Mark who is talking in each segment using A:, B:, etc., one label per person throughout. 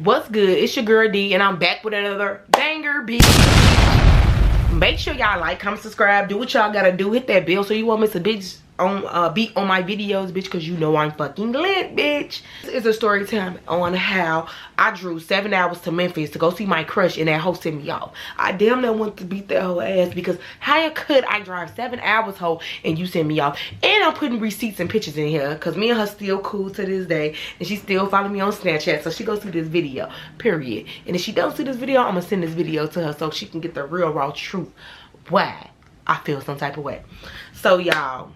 A: What's good? It's your girl D, and I'm back with another banger, bitch. Make sure y'all like, comment, subscribe, do what y'all gotta do. Hit that bell so you won't miss a bitch on beat on my videos, bitch, because you know I'm fucking lit, bitch. This is a story time on how I drew 7 hours to Memphis to go see my crush, and that hoe sent me off. I damn near want to beat that whole ass, because how could I drive 7 hours, hoe, and you send me off? And I'm putting receipts and pictures in here, because me and her still cool to this day, and she still follow me on Snapchat, so she go see this video, period. And if she don't see this video, I'm gonna send this video to her so she can get the real raw truth why I feel some type of way. So y'all,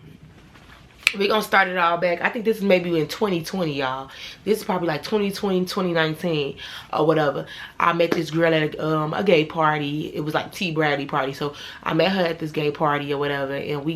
A: we're gonna start it all back. I think this is maybe in 2020, y'all. This is probably like 2020, 2019 or whatever. I met this girl at a gay party. It was like T Bradley party. So I met her at this gay party or whatever, and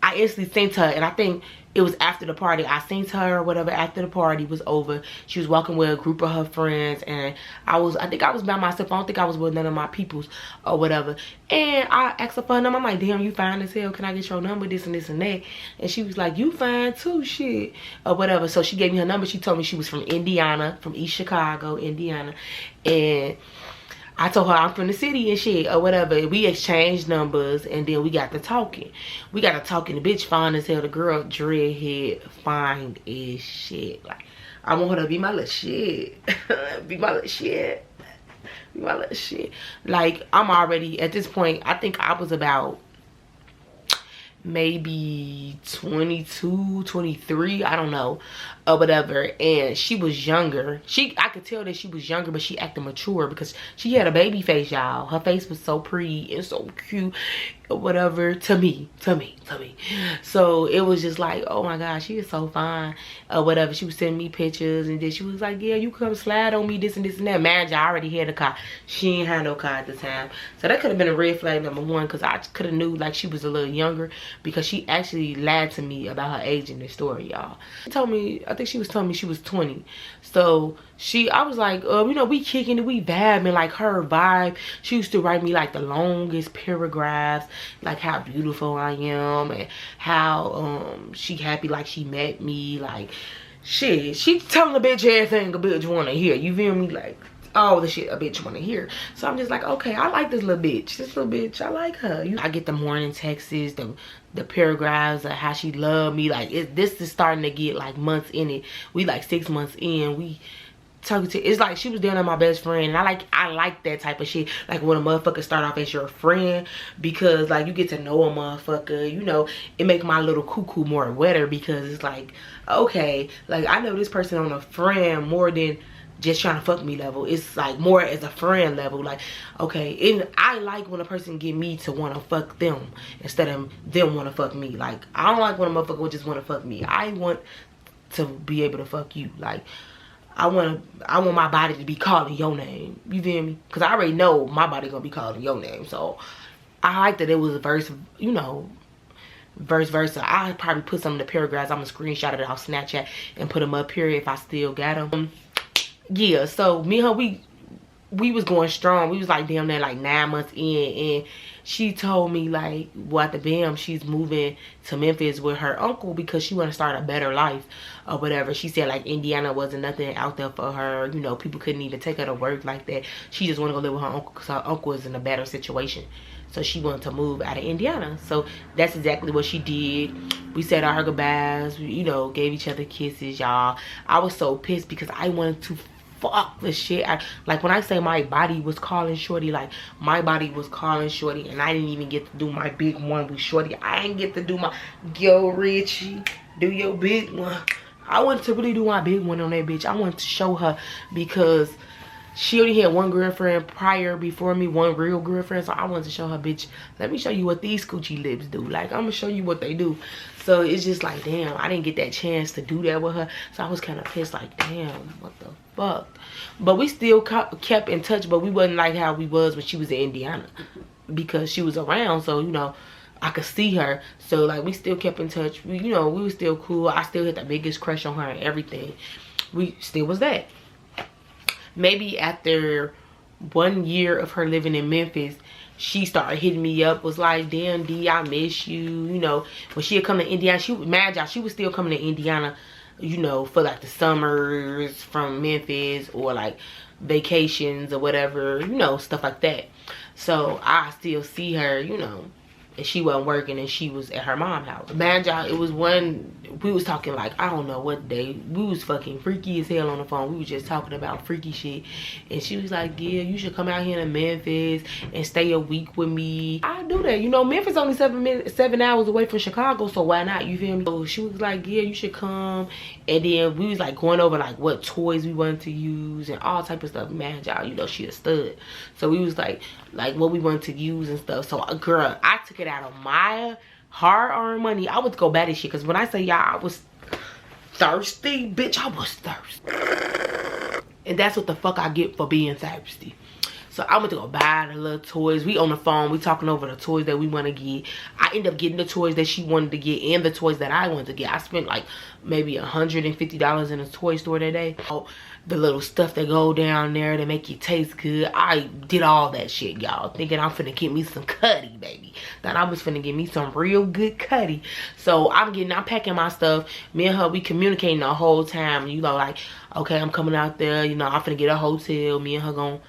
A: I instantly sent her, and I think it was after the party. I seen her or whatever after the party was over. She was walking with a group of her friends, and I think I was by myself. I don't think I was with none of my peoples or whatever. And I asked her for her number. I'm like, damn, you fine as hell. Can I get your number? This and this and that. And she was like, you fine too, shit, or whatever. So she gave me her number. She told me she was from Indiana, from East Chicago, Indiana. And I told her I'm from the city and shit or whatever. We exchanged numbers, and then we got to talking. The bitch fine as hell. The girl dreadhead fine as shit. Like, I want her to be my little shit. Be my little shit. Be my little shit. Like, I'm already at this point. I think I was about maybe 22, 23, I don't know, or whatever. And she was younger. I could tell that she was younger, but she acted mature because she had a baby face, y'all. Her face was so pretty and so cute or whatever, to me. So it was just like, oh my god, she is so fine or whatever. She was sending me pictures, and then she was like, yeah, you come slide on me, this and this and that. Marriage, I already had a car. She ain't had no car at the time, so that could have been a red flag number one, because I could have knew like she was a little younger, because she actually lied to me about her age in this story, y'all. She told me, I think she was telling me she was 20. So I was like, you know, we kicking it, we vibing. Like, her vibe, she used to write me like the longest paragraphs, like how beautiful I am and how she happy like she met me. Like, shit, she telling the bitch everything a bitch wanna hear, you feel me? Like, all the shit a bitch wanna hear. So I'm just like, okay, I like this little bitch. I like her. I get the morning texts, the paragraphs of how she loved me. Like, this is starting to get like months in it. We like 6 months in. We talking to, it's like she was down as my best friend, and I like that type of shit. Like, when a motherfucker start off as your friend, because like you get to know a motherfucker, you know, it make my little cuckoo more wetter, because it's like, okay, like I know this person on a friend more than just trying to fuck me level. It's like more as a friend level. Like, okay, and I like when a person get me to want to fuck them instead of them want to fuck me. Like, I don't like when a motherfucker would just want to fuck me. I want to be able to fuck you. Like, I want my body to be calling your name, you feel me? Because I already know my body gonna be calling your name. So I like that it was a verse, you know, vice versa. I probably put some of the paragraphs, I'm gonna screenshot it off Snapchat and put them up here if I still got them. Yeah, so me and her, we was going strong. We was like damn near like 9 months in, and she told me like, well, at the BAM, she's moving to Memphis with her uncle because she want to start a better life or whatever. She said like Indiana wasn't nothing out there for her, you know, people couldn't even take her to work like that. She just want to go live with her uncle because her uncle is in a better situation, so she wanted to move out of Indiana. So that's exactly what she did. We said our goodbyes, we, you know, gave each other kisses, y'all. I was so pissed because I wanted to fuck the shit. Like, when I say my body was calling shorty, like my body was calling shorty, and I didn't even get to do my big one with shorty. I didn't get to do my, yo Richie, do your big one. I wanted to really do my big one on that bitch. I wanted to show her, because she only had one girlfriend before me, one real girlfriend. So I wanted to show her, bitch, let me show you what these coochie lips do. Like, I'm gonna show you what they do. So it's just like, damn, I didn't get that chance to do that with her. So I was kind of pissed, like, damn, what the fuck? But we still kept in touch, but we wasn't like how we was when she was in Indiana, because she was around, so, you know, I could see her. So like, we still kept in touch. We, you know, we were still cool. I still had the biggest crush on her and everything. We still was that. Maybe after 1 year of her living in Memphis, she started hitting me up, was like, damn D, I miss you. You know, when she had come to Indiana, she was still coming to Indiana you know, for like the summers from Memphis, or like vacations or whatever, you know, stuff like that. So I still see her, you know, and she wasn't working and she was at her mom's house. Man, y'all, it was one, we was talking like, I don't know what day, we was fucking freaky as hell on the phone. We was just talking about freaky shit, and she was like, yeah, you should come out here to Memphis and stay a week with me. I do that, you know, Memphis only 7 hours away from Chicago, so why not, you feel me? So she was like, yeah, you should come. And then we was like going over like what toys we wanted to use and all type of stuff. Man, y'all, you know, she a stud. So we was like what we wanted to use and stuff. So girl, I took it out of my hard-earned money. I would go buy this shit, because when I say y'all, I was thirsty, bitch, I was thirsty. And that's what the fuck I get for being thirsty. So I went to go buy the little toys. We on the phone, we talking over the toys that we want to get. I ended up getting the toys that she wanted to get and the toys that I wanted to get. I spent like maybe $150 in a toy store that day. Oh, the little stuff that go down there to make you taste good. I did all that shit, y'all, thinking I'm finna get me some cutty, baby. Thought I was finna get me some real good cutty. So I'm packing my stuff. Me and her, we communicating the whole time. You know, like, okay, I'm coming out there. You know, I'm finna get a hotel. Me and her gonna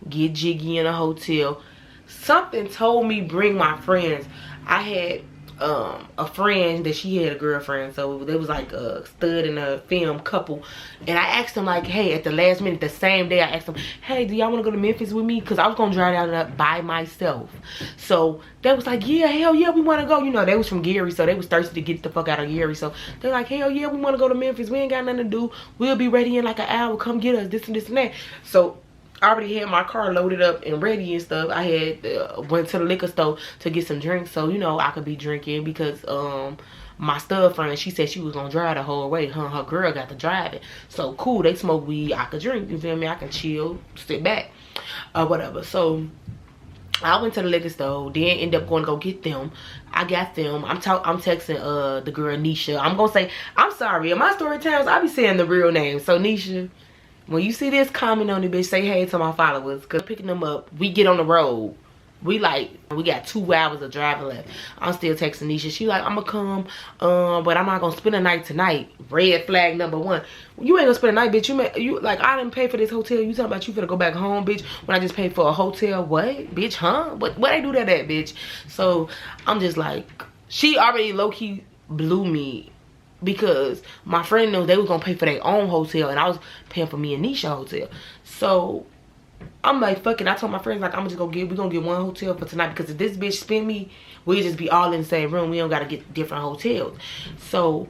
A: get jiggy in a hotel. Something told me bring my friends. I had a friend that she had a girlfriend, so they was like a stud and a film couple, and I asked them like, hey, at the last minute, the same day, I asked them, hey, do y'all want to go to Memphis with me? Because I was gonna drive down there by myself. So they was like, yeah, hell yeah, we want to go. You know, they was from Gary, so they was thirsty to get the fuck out of Gary. So they're like, hell yeah, we want to go to Memphis. We ain't got nothing to do. We'll be ready in like an hour. Come get us, this and this and that. So I already had my car loaded up and ready and stuff. I had went to the liquor store to get some drinks, so you know I could be drinking, because my stud friend, she said she was gonna drive the whole way. Her girl got to drive it. So cool, they smoke weed, I could drink, you feel me? I can chill, sit back, or whatever. So I went to the liquor store, then end up going to go get them. I got them. I'm texting the girl Nisha. I'm gonna say, I'm sorry, in my story times I be saying the real name. So Nisha, when you see this, comment on it, bitch. Say hey to my followers, because picking them up, we get on the road. We got 2 hours of driving left. I'm still texting Nisha. She like, I'm gonna come, but I'm not gonna spend the night tonight. Red flag number 1. You ain't gonna spend the night, bitch. You like, I didn't pay for this hotel. You talking about you finna go back home, bitch, when I just paid for a hotel? What, bitch, huh? What they do that at, bitch? So I'm just like, she already low-key blew me, because my friend knows they was gonna pay for their own hotel, and I was paying for me and Nisha hotel. So I'm like, fuck it. I told my friends, like, we gonna get one hotel for tonight, because if this bitch spend me, we'll just be all in the same room. We don't gotta get different hotels. So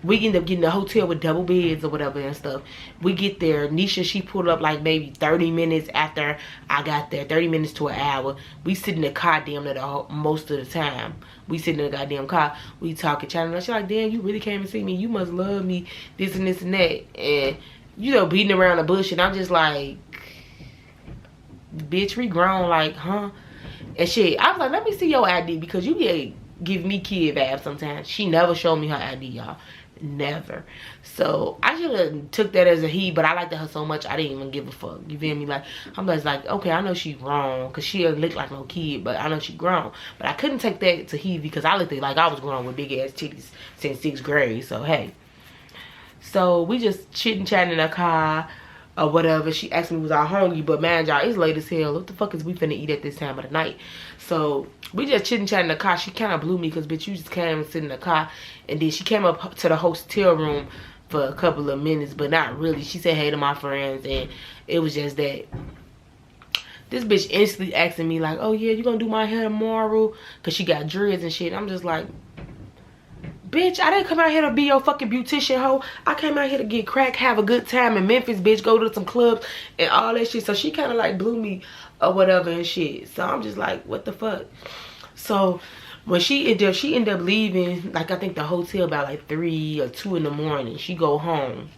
A: we end up getting a hotel with double beds or whatever and stuff. We get there. Nisha, she pulled up like maybe 30 minutes after I got there. 30 minutes to an hour. We sit in the car damn near most of the time. We sit in the goddamn car. We talking, chatting. She's like, damn, you really came and see me. You must love me. This and this and that. And, you know, beating around the bush. And I'm just like, bitch, we grown, like, huh? And shit, I was like, let me see your ID, because you get give me kid vibes sometimes. She never showed me her ID, y'all. Never. So I should have took that as a he, but I liked her so much I didn't even give a fuck. You feel me? Like, I'm just like, okay, I know she grown, because she doesn't look like no kid, but I know she grown. But I couldn't take that to he, because I looked at like I was grown with big ass titties since 6th grade. So hey, so we just chitting chatting in the car or whatever. She asked me was I hungry, but man, y'all, it's late as hell. What the fuck is we finna eat at this time of the night? So we just chitting chatting in the car. She kind of blew me, because bitch, you just came and sit in the car, and then she came up to the hotel room for a couple of minutes, but not really. She said hey to my friends, and it was just that. This bitch instantly asking me like, oh yeah, you gonna do my hair tomorrow? Because she got dreads and shit. I'm just like, bitch, I didn't come out here to be your fucking beautician hoe. I came out here to get crack, have a good time in Memphis, bitch, go to some clubs and all that shit. So she kind of like blew me or whatever and shit. So I'm just like, what the fuck? So when she ended up leaving, like I think the hotel about like 3 or 2 in the morning. She go home.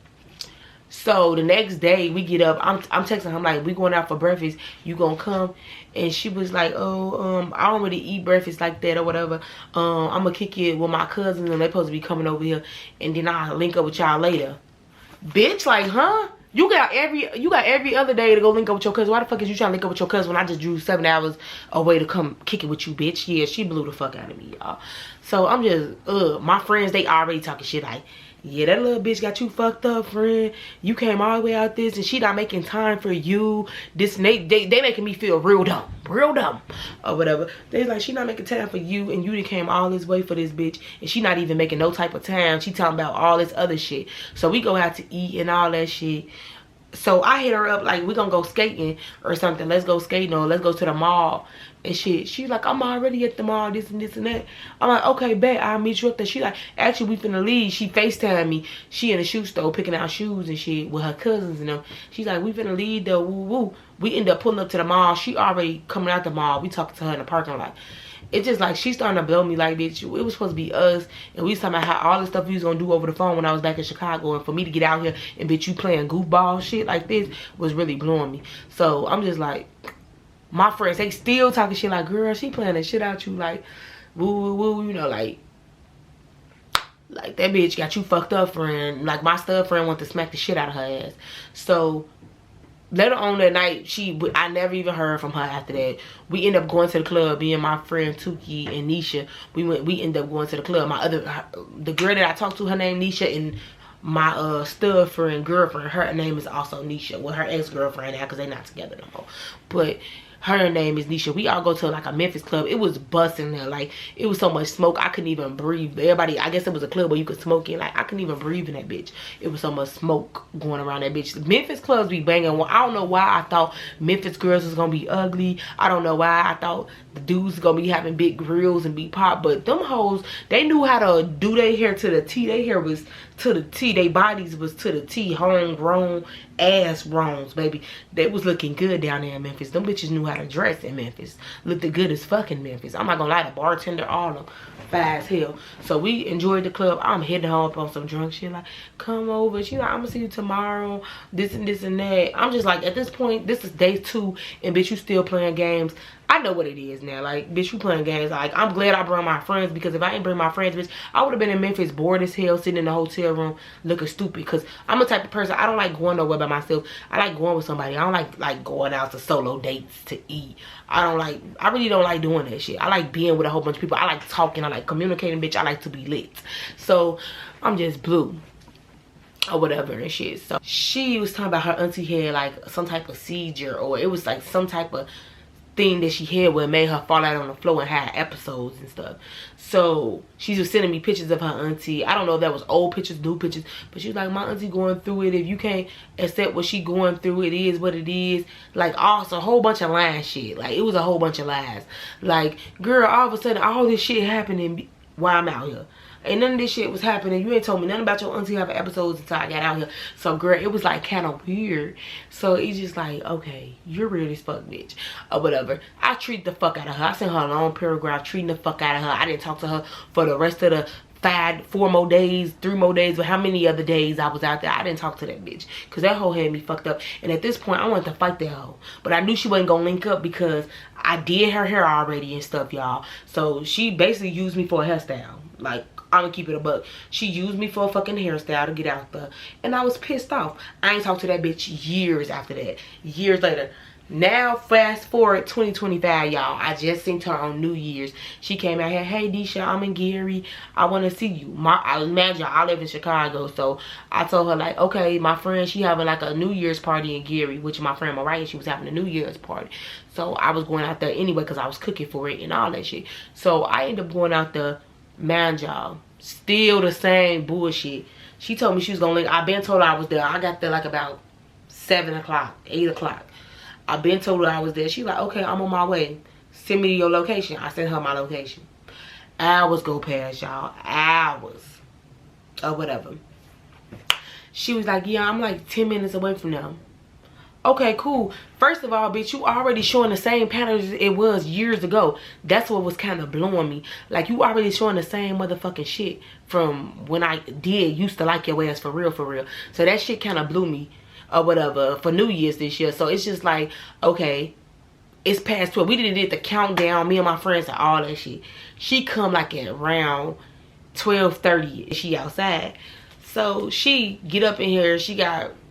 A: So the next day we get up, I'm texting her, I'm like, we going out for breakfast, you gonna come? And she was like, oh, I don't really eat breakfast like that or whatever. I'm gonna kick it with my cousins, and they supposed to be coming over here, and then I'll link up with y'all later. Bitch, like, huh? You got every other day to go link up with your cousin. Why the fuck is you trying to link up with your cousin when I just drew 7 hours away to come kick it with you, bitch? Yeah, she blew the fuck out of me, y'all. So I'm just, my friends, they already talking shit like, yeah, that little bitch got you fucked up, friend. You came all the way out this and she not making time for you. This they making me feel real dumb or whatever. They like, she not making time for you, and you done came all this way for this bitch, and she not even making no type of time. She talking about all this other shit. So we go out to eat and all that shit. So I hit her up like, we gonna go skating or something. Let's go skating, or let's go to the mall and shit. She like, I'm already at the mall, this and this and that. I'm like, okay, bet, I'll meet you up there. She like, actually, we finna leave. She FaceTime me. She in the shoe store picking out shoes and shit with her cousins and them. She's like, we finna leave though, woo woo. We end up pulling up to the mall. She already coming out the mall. We talking to her in the parking lot. It's just like, she's starting to blow me like, bitch, it was supposed to be us, and we was talking about how all the stuff we was gonna do over the phone when I was back in Chicago, and for me to get out here and bitch, you playing goofball shit like this was really blowing me. So I'm just like, my friends, they still talking shit like, girl, she playing that shit out you, like, woo woo woo, you know, like that bitch got you fucked up, friend. Like, my stud friend wanted to smack the shit out of her ass. So later on that night, I never even heard from her after that. We ended up going to the club. Me and my friend Tuki and Nisha, we ended up going to the club. The girl that I talked to, her name Nisha, and my stud friend girlfriend, her name is also Nisha. Well, her ex-girlfriend now, because they not together no more. But her name is Nisha. We all go to like a Memphis club. It was busting there. Like, it was so much smoke, I couldn't even breathe. Everybody, I guess it was a club where you could smoke in. Like, I couldn't even breathe in that bitch. It was so much smoke going around that bitch. The Memphis clubs be banging. Well, I don't know why I thought Memphis girls was gonna be ugly. I don't know why I thought the dudes was gonna be having big grills and be pop. But them hoes, they knew how to do their hair to the T. Their hair was to the T. Their bodies was to the T. Homegrown ass wrongs, baby. They was looking good down there in Memphis. Them bitches knew how to dress in Memphis. Looked good as fucking Memphis. I'm not gonna lie, the bartender, all of them, fast as hell. So we enjoyed the club. I'm hitting her up on some drunk shit, like, come over. She like, I'm gonna see you tomorrow, this and this and that. I'm just like, at this point, this is day 2, and bitch, you still playing games. I know what it is now. Like, bitch, you playing games. Like, I'm glad I brought my friends, because if I didn't bring my friends, bitch, I would have been in Memphis bored as hell, sitting in the hotel room looking stupid. Because I'm the type of person, I don't like going nowhere by myself. I like going with somebody. I don't like going out to solo dates to eat. I really don't like doing that shit. I like being with a whole bunch of people. I like talking. I like communicating, bitch. I like to be lit. So I'm just blue or whatever and shit. So she was talking about her auntie had like some type of seizure, or it was like some type of thing that she had where it made her fall out on the floor and had episodes and stuff. So she was sending me pictures of her auntie. I don't know if that was old pictures, new pictures, but she was like, my auntie going through it. If you can't accept what she going through, it is what it is. Like, also a whole bunch of lying shit. Like, it was a whole bunch of lies. Like, girl, all of a sudden all this shit happening while I'm out here. And none of this shit was happening. You ain't told me nothing about your auntie having episodes until I got out here. So, girl, it was like kind of weird. So, it's just like, okay, you're weird as fuck, bitch. Or whatever. I treat the fuck out of her. I sent her a long paragraph treating the fuck out of her. I didn't talk to her for the rest of the 4 more days, 3 more days, but how many other days I was out there. I didn't talk to that bitch, because that hoe had me fucked up. And at this point, I wanted to fight that hoe, but I knew she wasn't gonna link up, because I did her hair already and stuff, y'all. So she basically used me for a hairstyle. Like, I'm gonna keep it a buck. She used me for a fucking hairstyle to get out there, and I was pissed off. I ain't talked to that bitch years after that. Years later. Now, fast forward 2025, y'all. I just seen her on New Year's. She came out here, hey, Disha, I'm in Gary. I want to see you. I imagine I live in Chicago, so I told her, like, okay, my friend, she having like a New Year's party in Gary, which my friend Mariah, she was having a New Year's party. So I was going out there anyway, because I was cooking for it and all that shit. So I ended up going out there, man, y'all. Still the same bullshit. She told me she was gonna link. I been told her I was there. I got there like about 7 o'clock, 8 o'clock. I been told her I was there. She like, okay, I'm on my way. Send me your location. I sent her my location. Hours go past, y'all. Hours. Or whatever. She was like, yeah, I'm like 10 minutes away from them. Okay, cool. First of all, bitch, you already showing the same pattern as it was years ago. That's what was kind of blowing me. Like, you already showing the same motherfucking shit from when I used to like your ass for real, for real. So that shit kind of blew me. Or whatever, for New Year's this year. So it's just like, okay, it's past 12. We did the countdown, me and my friends and all that shit. She come like at around 12:30. She outside. So she get up in here.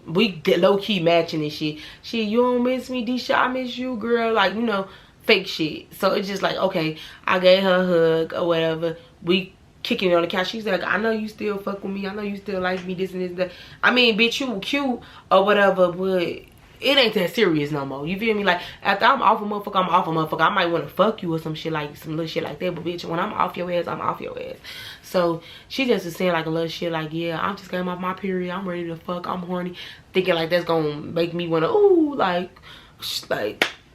A: We low-key matching and shit. You don't miss me, Disha? I miss you, girl. Like, you know, fake shit. So it's just like, okay, I gave her a hug or whatever. We kicking it on the couch. She's like, I know you still fuck with me. I know you still like me, this and this and that. I mean, bitch, you cute or whatever, but it ain't that serious no more. You feel me? Like, after I'm off a motherfucker, I'm off a motherfucker. I might want to fuck you or some little shit like that. But bitch, when I'm off your ass, I'm off your ass. So she just was saying like a little shit like, yeah, I'm just getting off my period. I'm ready to fuck. I'm horny. Thinking like that's gonna make me wanna, ooh, like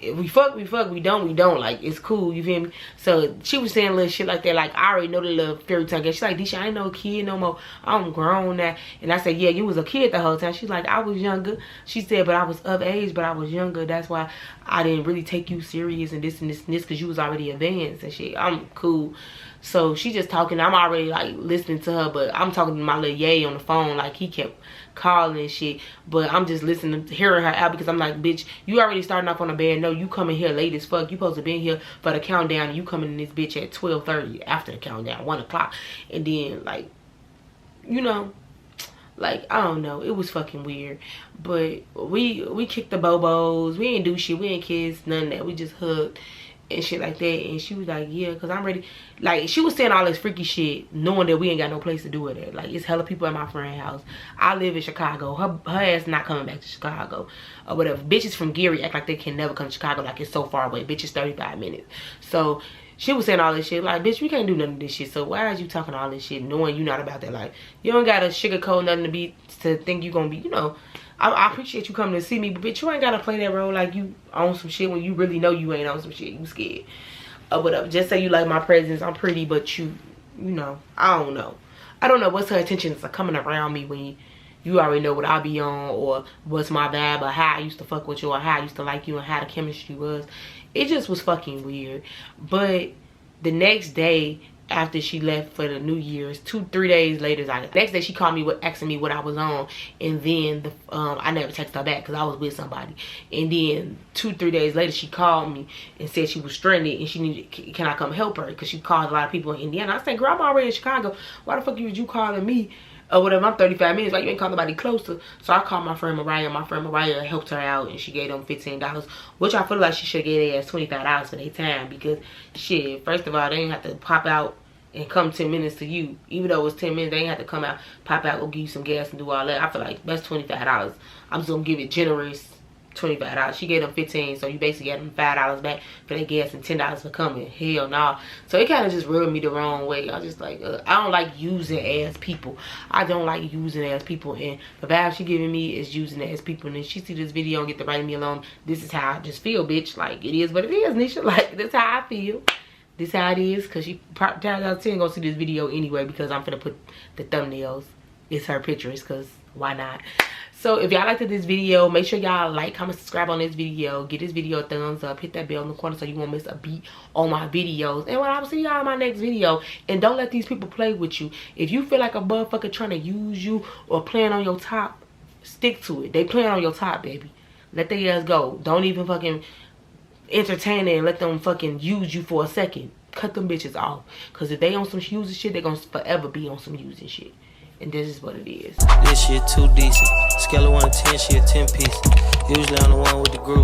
A: if we fuck, we fuck. We don't, we don't. Like, it's cool. You feel me? So she was saying little shit like that. Like, I already know the little fairy tale girl. She's like, Disha, I ain't no kid no more. I'm grown now. And I said, yeah, you was a kid the whole time. She's like, I was younger. She said, but I was of age, but I was younger. That's why I didn't really take you serious and this and this and this, because you was already advanced and shit. I'm cool. So she just talking. I'm already like listening to her, but I'm talking to my little yay on the phone. Like, he kept calling and shit, but I'm just listening to hearing her out, because I'm like, bitch, you already starting off on a bad note. You coming here late as fuck. You supposed to be in here for the countdown, and you coming in this bitch at 12:30 after the countdown, 1 o'clock, and then like, you know, like, I don't know, it was fucking weird. But we kicked the bobos. We ain't do shit. We ain't kiss none of that. We just hugged and shit like that. And she was like, yeah, because I'm ready. Like, she was saying all this freaky shit knowing that we ain't got no place to do it at. Like, it's hella people at my friend's house. I live in Chicago. Her ass not coming back to Chicago or whatever. Bitches from Gary act like they can never come to Chicago, like it's so far away. Bitch, it's 35 minutes. So she was saying all this shit like, bitch, we can't do none of this shit. So why is you talking all this shit knowing you not about that life? You don't gotta sugarcoat nothing to think you gonna be, you know. I appreciate you coming to see me, but bitch, you ain't gotta play that role like you on some shit when you really know you ain't on some shit. You scared or whatever. Just say you like my presence. I'm pretty, but you know, I don't know. I don't know what's her intentions of coming around me when you already know what I be on, or what's my vibe, or how I used to fuck with you, or how I used to like you, and how the chemistry was. It just was fucking weird. But the next day, after she left for the New Year's, 2-3 days later, next day she called me asking me what I was on, and then I never texted her back because I was with somebody. And then 2-3 days later she called me and said she was stranded and she needed, can I come help her, because she called a lot of people in Indiana. I said, girl, I'm already in Chicago. Why the fuck was you calling me or whatever? I'm 35 minutes, like, you ain't call nobody closer. So I called my friend Mariah. My friend Mariah helped her out, and she gave them $15, which I feel like she should give their ass $25 for their time, because shit, first of all, they ain't have to pop out and come 10 minutes to you. Even though it was 10 minutes, they ain't have to come out, pop out, go give you some gas and do all that. I feel like that's $25. I'm just gonna give it generous $25. She gave them 15, so you basically got them $5 back for their gas and $10 for coming. Hell no. So it kind of just rubbed me the wrong way. I just like, I don't like using as people. I don't like using as people, and the vibe she giving me is using as people. And then she see this video and get to writing me alone. This is how I just feel, bitch. Like, it is what it is, Nisha. Like, that's how I feel. This how it is, because she probably 10 out of 10 gonna see this video anyway, because I'm finna put the thumbnails. It's her pictures, because why not? So if y'all liked this video, make sure y'all like, comment, subscribe on this video. Give this video a thumbs up. Hit that bell in the corner so you won't miss a beat on my videos. And I'll see y'all in my next video. And don't let these people play with you. If you feel like a motherfucker trying to use you or playing on your top, stick to it. They playing on your top, baby. Let their ass go. Don't even fucking entertain it and let them fucking use you for a second. Cut them bitches off, because if they on some using shit, they gonna forever be on some using shit. And this is what it is.
B: This shit too decent. Scale of 1 to 10, she a 10 piece. Usually I'm the one with the group.